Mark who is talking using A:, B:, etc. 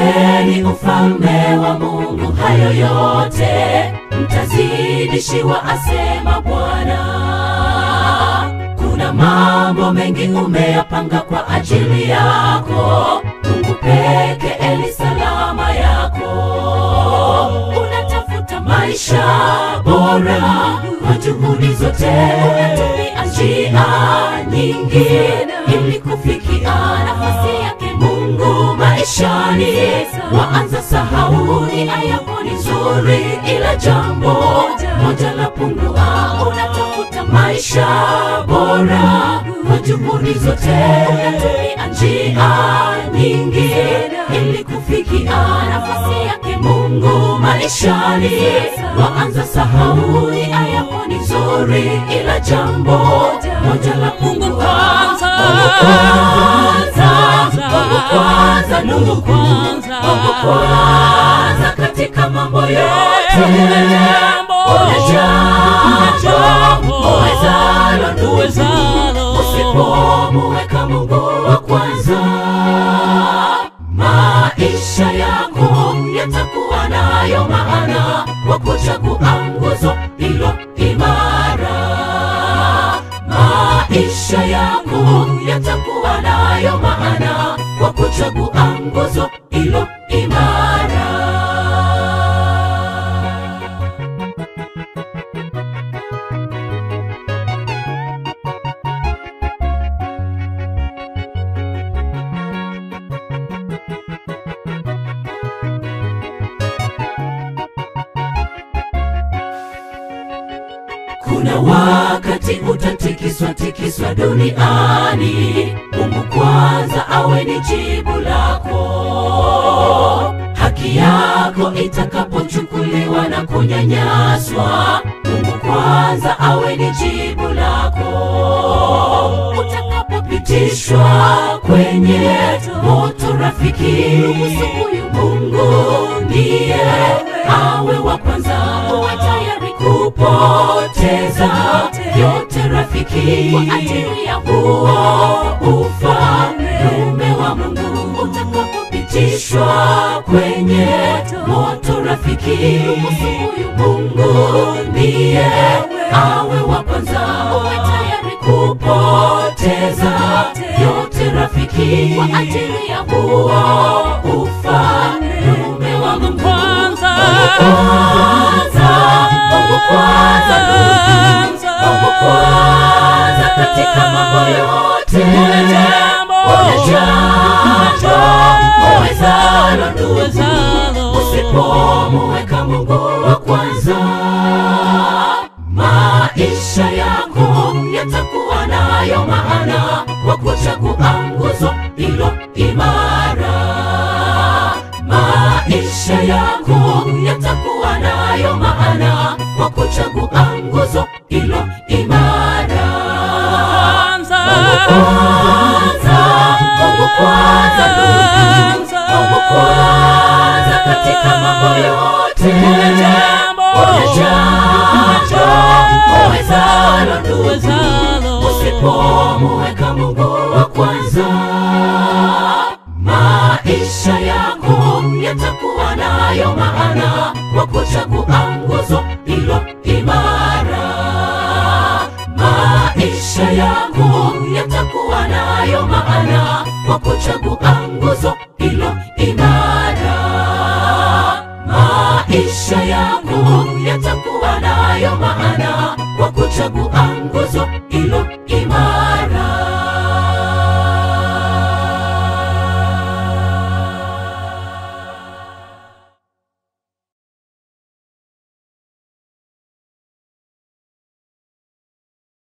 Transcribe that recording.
A: Tafuteni ufalme wa Mungu, hayo yote mtazidishiwa, asema Bwana. Kuna mambo mengi umeyapanga kwa ajili yako, Mungu peke ni salama yako. Unatafuta maisha bora, kwa juhudi zote unatumia njia nyingi ili kufikia nafasi yake Mungu maishani. Waanza sahau nia yako ni nzuri, ila jambo moja la pungua. Unatafuta maisha bora, kwa juhudi zote unatumia njia nyingi ili kufikia nafasi yake Mungu maishani. Waanza sahau nia yako ni nzuri, ila jambo moja la pungua. Mungu kwanza katika mambo yote. Uwezalo usipomuweka Mungu wa kwanza, maisha yako yatakuwa nayo maana, kwa kuchagua nguzo ilo imara. Maisha yako yatakuwa nayo maana, kwa kuchagua nguzo ilo imara. Kuna wakati utatikiswa duniani, Mungu kwanza awe ni jibu lako. Haki yako itakapochukuliwa na kunyanyaswa, Mungu kwanza awe ni jibu lako. Utakapopitishwa kwenye moto rafiki, Mungu ndiye awe wa kwanza. Uwe tayari kupoteza yote rafiki, kwa ajili ya huo ufalme wa Mungu. Utakapopitishwa kwenye moto rafiki, Mungu ndiye awe wa kwanza. Uwe tayari kupoteza yote rafiki, kwa ajili ya huo ufalme wa Mungu. Mungu kwanza katika mambo yote. Uwezalo usipomuweka Mungu wa kwanza, maisha yako yatakuwa nayo maana, kwa kuchagua nguzo ilo imara. Maisha yako yatakuwa nayo maana, kwa kuchagua nguzo ilo imara. Mungu kwanza katika mambo yote. Uwezalo usipomuweka Mungu wa kwanza, maisha yako yatakuwa nayo maana, kwa kuchagua nguzo ilo imara. Maisha yako yatakuwa nayo maana, kwa kuchagua nguzo ilo imara. Maisha yako yatakuwa nayo maana, kwa kuchagua nguzo